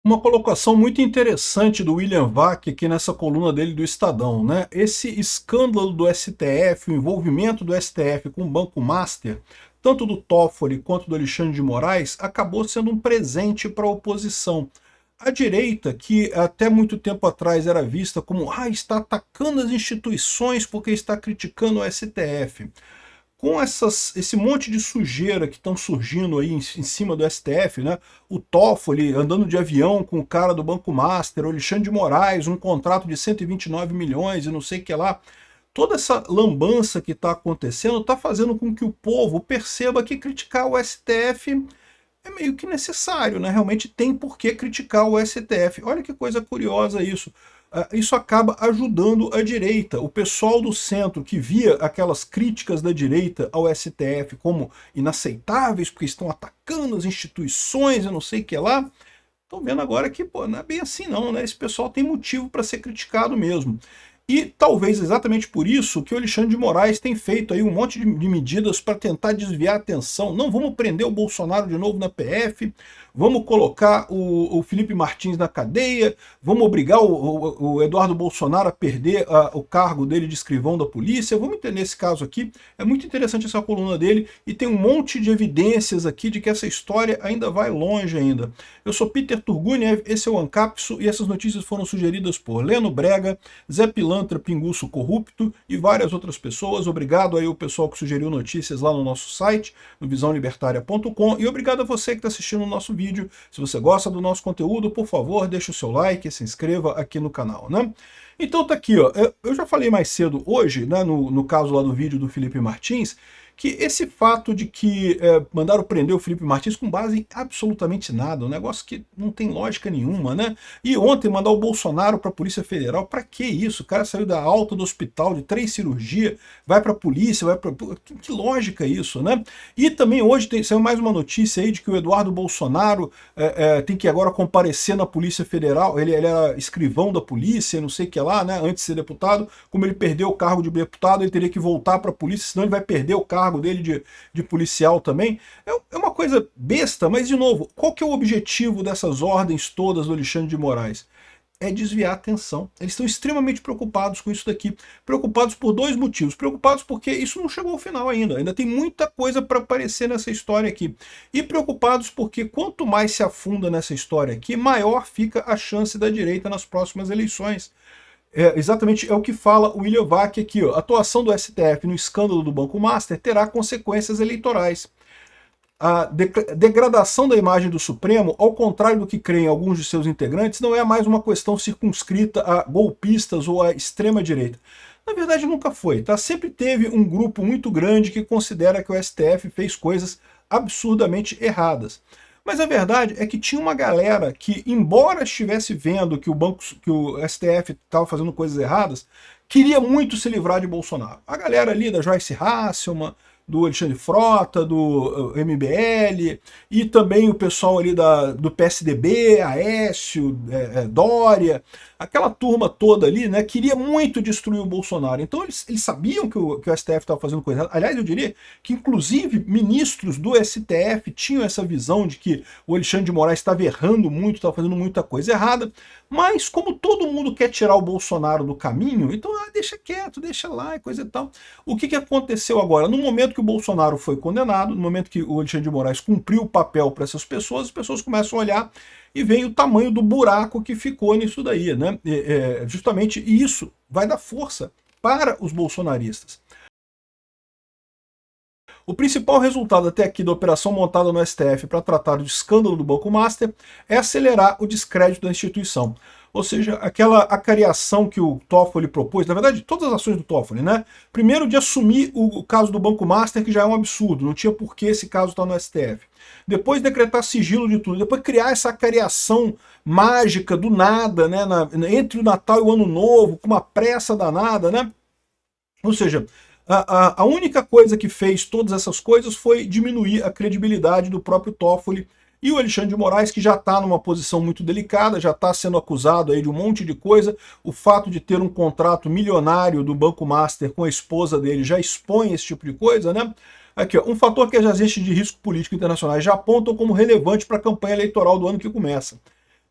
Uma colocação muito interessante do William Vac aqui nessa coluna dele do Estadão, né? Esse escândalo do STF, o envolvimento do STF com o Banco Master, tanto do Toffoli quanto do Alexandre de Moraes, acabou sendo um presente para a oposição. A direita, que até muito tempo atrás era vista como está atacando as instituições porque está criticando o STF. Com esse monte de sujeira que estão surgindo aí em cima do STF, né? O Toffoli andando de avião com o cara do Banco Master, o Alexandre de Moraes, um contrato de 129 milhões e não sei o que lá. Toda essa lambança que está acontecendo está fazendo com que o povo perceba que criticar o STF é meio que necessário, né? Realmente tem por que criticar o STF. Olha que coisa curiosa isso. Isso acaba ajudando a direita. O pessoal do centro que via aquelas críticas da direita ao STF como inaceitáveis, porque estão atacando as instituições e não sei o que lá, estão vendo agora que pô, não é bem assim não, né? Esse pessoal tem motivo para ser criticado mesmo. E talvez exatamente por isso que o Alexandre de Moraes tem feito aí um monte de medidas para tentar desviar a atenção. Não, vamos prender o Bolsonaro de novo na PF, vamos colocar o Felipe Martins na cadeia, vamos obrigar o Eduardo Bolsonaro a perder o cargo dele de escrivão da polícia. Vamos entender esse caso aqui. É muito interessante essa coluna dele e tem um monte de evidências aqui de que essa história ainda vai longe ainda. Eu sou Peter Turguniev, esse é o Ancapso e essas notícias foram sugeridas por Leno Brega, Zé Pilantra, Pinguço Corrupto e várias outras pessoas. Obrigado aí ao pessoal que sugeriu notícias lá no nosso site, no visãolibertaria.com, e obrigado a você que está assistindo o nosso vídeo. Se você gosta do nosso conteúdo, por favor, deixe o seu like e se inscreva aqui no canal, né? Então tá aqui, ó, eu já falei mais cedo hoje, né, no caso lá do vídeo do Felipe Martins, que esse fato de que mandaram prender o Felipe Martins com base em absolutamente nada, um negócio que não tem lógica nenhuma, né? E ontem mandar o Bolsonaro para a Polícia Federal, para que isso? O cara saiu da alta do hospital de 3 cirurgias, vai para a polícia, vai para... Que lógica isso, né? E também hoje saiu mais uma notícia aí de que o Eduardo Bolsonaro tem que agora comparecer na Polícia Federal, ele era escrivão da polícia, não sei o que lá, né? Antes de ser deputado, como ele perdeu o cargo de deputado, ele teria que voltar para a polícia, senão ele vai perder o cargo dele de policial também. É uma coisa besta, mas de novo, qual que é o objetivo dessas ordens todas do Alexandre de Moraes? É desviar a atenção. Eles estão extremamente preocupados com isso daqui. Preocupados por dois motivos. Preocupados porque isso não chegou ao final ainda. Ainda tem muita coisa para aparecer nessa história aqui. E preocupados porque quanto mais se afunda nessa história aqui, maior fica a chance da direita nas próximas eleições. Exatamente é o que fala o William Vac aqui. Ó. A atuação do STF no escândalo do Banco Master terá consequências eleitorais. A degradação da imagem do Supremo, ao contrário do que creem alguns de seus integrantes, não é mais uma questão circunscrita a golpistas ou à extrema-direita. Na verdade, nunca foi. Tá? Sempre teve um grupo muito grande que considera que o STF fez coisas absurdamente erradas. Mas a verdade é que tinha uma galera que, embora estivesse vendo que o STF estava fazendo coisas erradas, queria muito se livrar de Bolsonaro. A galera ali da Joyce Hasselman, do Alexandre Frota, do MBL, e também o pessoal ali do PSDB, Aécio, Dória, aquela turma toda ali, né, queria muito destruir o Bolsonaro. Então eles sabiam que o STF estava fazendo coisa errada. Aliás, eu diria que inclusive ministros do STF tinham essa visão de que o Alexandre de Moraes estava errando muito, estava fazendo muita coisa errada, mas como todo mundo quer tirar o Bolsonaro do caminho, então deixa quieto, deixa lá e coisa e tal. O que aconteceu agora? No momento que o Bolsonaro foi condenado, no momento que o Alexandre de Moraes cumpriu o papel para essas pessoas, as pessoas começam a olhar e veem o tamanho do buraco que ficou nisso daí, né? Justamente isso vai dar força para os bolsonaristas. O principal resultado até aqui da operação montada no STF para tratar do escândalo do Banco Master é acelerar o descrédito da instituição. Ou seja, aquela acariação que o Toffoli propôs, na verdade, todas as ações do Toffoli, né? Primeiro de assumir o caso do Banco Master, que já é um absurdo, não tinha por que esse caso estar no STF. Depois decretar sigilo de tudo, depois criar essa acariação mágica do nada, né? Entre o Natal e o Ano Novo, com uma pressa danada, né? Ou seja, a única coisa que fez todas essas coisas foi diminuir a credibilidade do próprio Toffoli e o Alexandre de Moraes, que já está numa posição muito delicada, já está sendo acusado aí de um monte de coisa. O fato de ter um contrato milionário do Banco Master com a esposa dele já expõe esse tipo de coisa, né? Aqui, ó, um fator que as agências de risco político internacionais já apontam como relevante para a campanha eleitoral do ano que começa.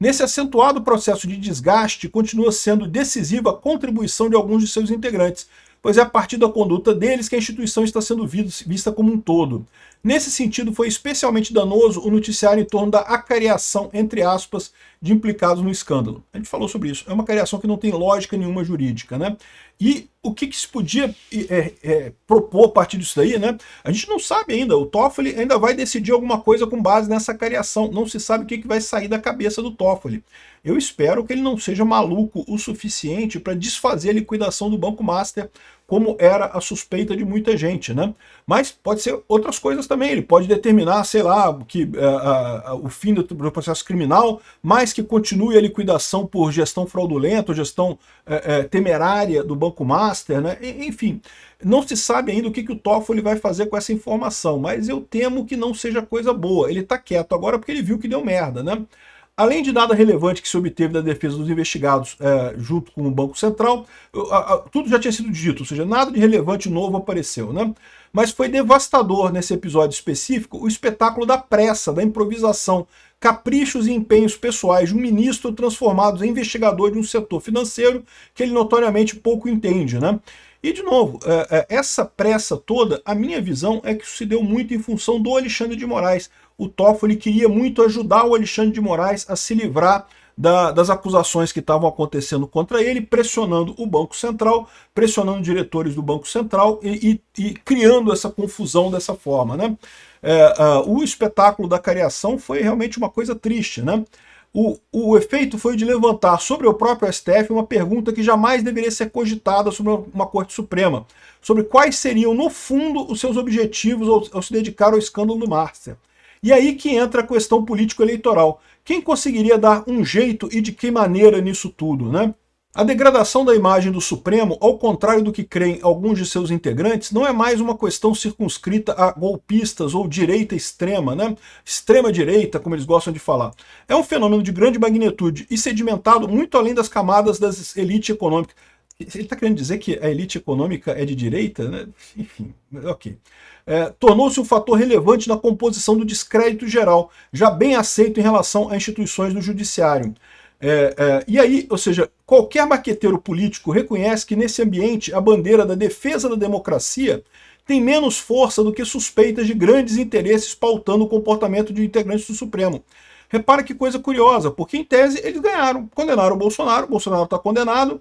Nesse acentuado processo de desgaste, continua sendo decisiva a contribuição de alguns de seus integrantes, pois é a partir da conduta deles que a instituição está sendo vista como um todo. Nesse sentido, foi especialmente danoso o noticiário em torno da acariação, entre aspas, de implicados no escândalo. A gente falou sobre isso. É uma acariação que não tem lógica nenhuma jurídica, né? E o que se podia propor a partir disso daí, né? A gente não sabe ainda. O Toffoli ainda vai decidir alguma coisa com base nessa acariação. Não se sabe o que vai sair da cabeça do Toffoli. Eu espero que ele não seja maluco o suficiente para desfazer a liquidação do Banco Master, como era a suspeita de muita gente, né? Mas pode ser outras coisas também. Ele pode determinar, sei lá, que o fim do processo criminal, mas que continue a liquidação por gestão fraudulenta, ou gestão temerária do Banco Master, né? Enfim, não se sabe ainda o que o Toffoli vai fazer com essa informação, mas eu temo que não seja coisa boa. Ele está quieto agora porque ele viu que deu merda, né? Além de nada relevante que se obteve da defesa dos investigados junto com o Banco Central, tudo já tinha sido dito, ou seja, nada de relevante novo apareceu, né? Mas foi devastador nesse episódio específico o espetáculo da pressa, da improvisação, caprichos e empenhos pessoais de um ministro transformados em investigador de um setor financeiro que ele notoriamente pouco entende, né? E, de novo, essa pressa toda, a minha visão é que isso se deu muito em função do Alexandre de Moraes. O Toffoli queria muito ajudar o Alexandre de Moraes a se livrar das acusações que estavam acontecendo contra ele, pressionando o Banco Central, pressionando diretores do Banco Central e criando essa confusão dessa forma, né? O espetáculo da cariação foi realmente uma coisa triste, né? O efeito foi de levantar sobre o próprio STF uma pergunta que jamais deveria ser cogitada sobre uma Corte Suprema, sobre quais seriam, no fundo, os seus objetivos ao se dedicar ao escândalo do Master. E aí que entra a questão político-eleitoral. Quem conseguiria dar um jeito e de que maneira nisso tudo, né? A degradação da imagem do Supremo, ao contrário do que creem alguns de seus integrantes, não é mais uma questão circunscrita a golpistas ou direita extrema, né? Extrema-direita, como eles gostam de falar. É um fenômeno de grande magnitude e sedimentado muito além das camadas das elites econômicas. Ele está querendo dizer que a elite econômica é de direita, né? Enfim, ok. Tornou-se um fator relevante na composição do descrédito geral, já bem aceito em relação a instituições do judiciário. E aí, ou seja, qualquer marqueteiro político reconhece que nesse ambiente a bandeira da defesa da democracia tem menos força do que suspeitas de grandes interesses pautando o comportamento de integrantes do Supremo. Repara que coisa curiosa, porque em tese eles ganharam, condenaram o Bolsonaro está condenado.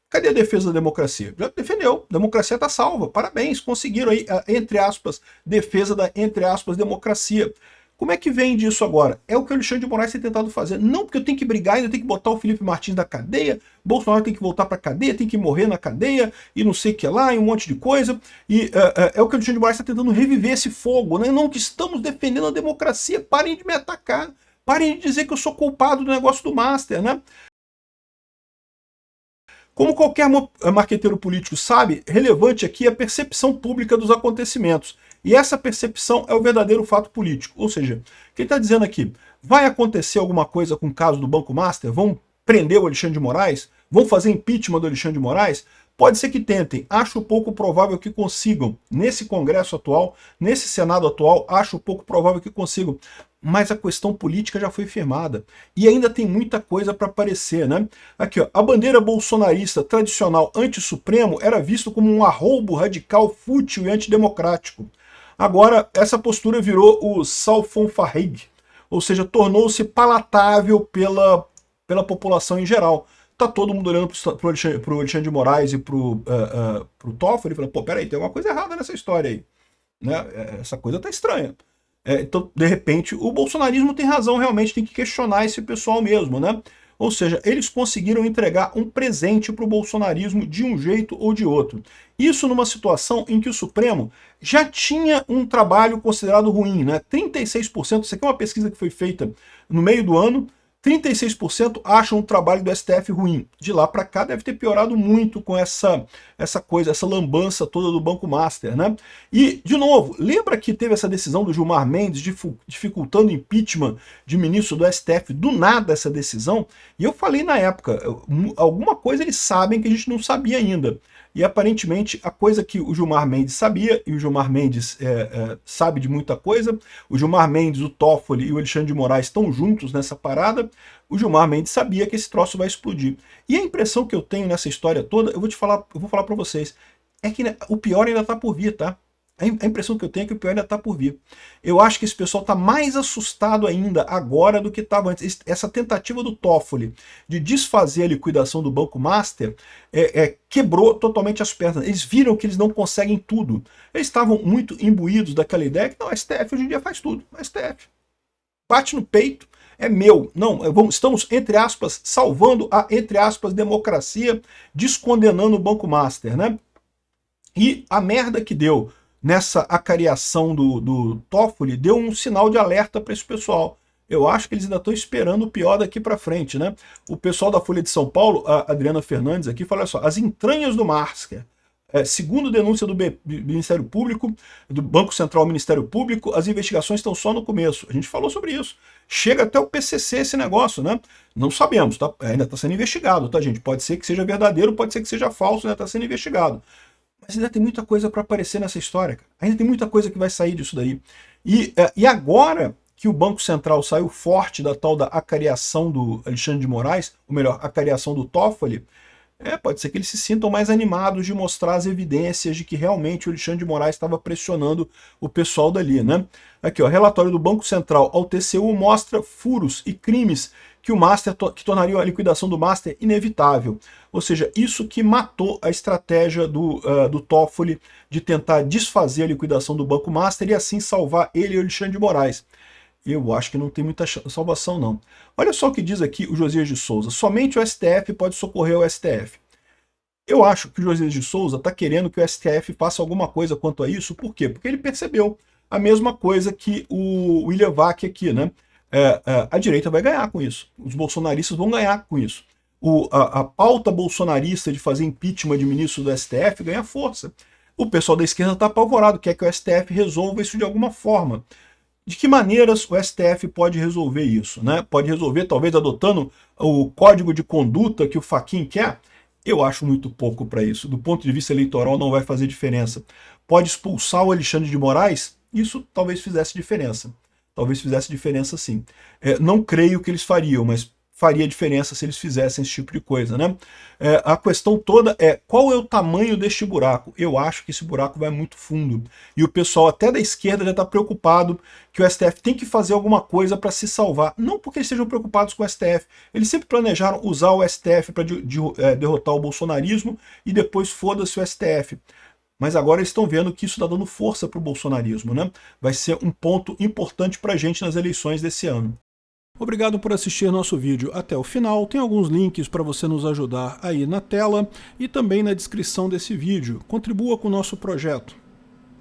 Cadê a defesa da democracia? Já defendeu, a democracia está salva, parabéns, conseguiram aí, entre aspas, defesa da, entre aspas, democracia. Como é que vem disso agora? É o que o Alexandre de Moraes tem tentado fazer. Não porque eu tenho que brigar, ainda tem que botar o Felipe Martins da cadeia, Bolsonaro tem que voltar para a cadeia, tem que morrer na cadeia, e não sei o que lá, e um monte de coisa. E é o que o Alexandre de Moraes está tentando reviver esse fogo, né? Não que estamos defendendo a democracia, parem de me atacar, parem de dizer que eu sou culpado do negócio do Master, né? Como qualquer marqueteiro político sabe, relevante aqui é a percepção pública dos acontecimentos. E essa percepção é o verdadeiro fato político. Ou seja, quem está dizendo aqui, vai acontecer alguma coisa com o caso do Banco Master? Vão prender o Alexandre de Moraes? Vão fazer impeachment do Alexandre de Moraes? Pode ser que tentem, acho pouco provável que consigam. Nesse Congresso atual, nesse Senado atual, acho pouco provável que consigam. Mas a questão política já foi firmada. E ainda tem muita coisa para aparecer, né? Aqui, ó, a bandeira bolsonarista tradicional anti-supremo era visto como um arroubo radical, fútil e antidemocrático. Agora, essa postura virou o salfonfarrig, ou seja, tornou-se palatável pela população em geral. Tá todo mundo olhando pro Alexandre de Moraes e pro Toffoli e falando, pô, peraí, tem alguma coisa errada nessa história aí. Né? Essa coisa tá estranha. Então, de repente, o bolsonarismo tem razão, realmente tem que questionar esse pessoal mesmo, né? Ou seja, eles conseguiram entregar um presente para o bolsonarismo de um jeito ou de outro. Isso numa situação em que o Supremo já tinha um trabalho considerado ruim, né? 36%, isso aqui é uma pesquisa que foi feita no meio do ano, 36% acham o trabalho do STF ruim. De lá para cá deve ter piorado muito com essa coisa, essa lambança toda do Banco Master, né? E, de novo, lembra que teve essa decisão do Gilmar Mendes dificultando o impeachment de ministro do STF, do nada essa decisão? E eu falei na época, alguma coisa eles sabem que a gente não sabia ainda. E aparentemente a coisa que o Gilmar Mendes sabia, e o Gilmar Mendes sabe de muita coisa, o Gilmar Mendes, o Toffoli e o Alexandre de Moraes estão juntos nessa parada, o Gilmar Mendes sabia que esse troço vai explodir. E a impressão que eu tenho nessa história toda, eu vou falar para vocês, é que o pior ainda está por vir, tá? A impressão que eu tenho é que o pior ainda está por vir. Eu acho que esse pessoal está mais assustado ainda agora do que estava antes. Essa tentativa do Toffoli de desfazer a liquidação do Banco Master quebrou totalmente as pernas. Eles viram que eles não conseguem tudo. Eles estavam muito imbuídos daquela ideia que não, a STF hoje em dia faz tudo. A STF bate no peito, é meu. Não, estamos, entre aspas, salvando a, entre aspas, democracia, descondenando o Banco Master, né? E a merda que deu nessa acariação do Toffoli deu um sinal de alerta para esse pessoal. Eu acho que eles ainda estão esperando o pior daqui para frente, né? O pessoal da Folha de São Paulo, a Adriana Fernandes aqui, fala só, as entranhas do Master. Segundo denúncia do Ministério Público, do Banco Central ao Ministério Público, as investigações estão só no começo. A gente falou sobre isso. Chega até o PCC esse negócio, né? Não sabemos, tá? Ainda está sendo investigado, tá, gente? Pode ser que seja verdadeiro, pode ser que seja falso, ainda está sendo investigado. Mas ainda tem muita coisa para aparecer nessa história, cara. Ainda tem muita coisa que vai sair disso daí. E agora que o Banco Central saiu forte da tal da acariação do Alexandre de Moraes, ou melhor, acariação do Toffoli, pode ser que eles se sintam mais animados de mostrar as evidências de que realmente o Alexandre de Moraes estava pressionando o pessoal dali, né? Aqui, ó, relatório do Banco Central ao TCU mostra furos e crimes que o Master que tornariam a liquidação do Master inevitável. Ou seja, isso que matou a estratégia do Toffoli de tentar desfazer a liquidação do Banco Master e assim salvar ele e o Alexandre de Moraes. Eu acho que não tem muita salvação, não. Olha só o que diz aqui o Josias de Souza. Somente o STF pode socorrer o STF. Eu acho que o Josias de Souza está querendo que o STF faça alguma coisa quanto a isso. Por quê? Porque ele percebeu a mesma coisa que o William Vac aqui, né? A direita vai ganhar com isso. Os bolsonaristas vão ganhar com isso. A pauta bolsonarista de fazer impeachment de ministro do STF ganha força. O pessoal da esquerda está apavorado, quer que o STF resolva isso de alguma forma. De que maneiras o STF pode resolver isso, né? Pode resolver talvez adotando o código de conduta que o Fachin quer? Eu acho muito pouco para isso. Do ponto de vista eleitoral não vai fazer diferença. Pode expulsar o Alexandre de Moraes? Isso talvez fizesse diferença. Talvez fizesse diferença sim. Não creio que eles fariam, mas faria diferença se eles fizessem esse tipo de coisa, né? A questão toda é qual é o tamanho deste buraco. Eu acho que esse buraco vai muito fundo. E o pessoal até da esquerda já está preocupado que o STF tem que fazer alguma coisa para se salvar. Não porque eles estejam preocupados com o STF. Eles sempre planejaram usar o STF para derrotar o bolsonarismo e depois foda-se o STF. Mas agora eles estão vendo que isso está dando força para o bolsonarismo, né? Vai ser um ponto importante para a gente nas eleições desse ano. Obrigado por assistir nosso vídeo até o final. Tem alguns links para você nos ajudar aí na tela e também na descrição desse vídeo. Contribua com o nosso projeto.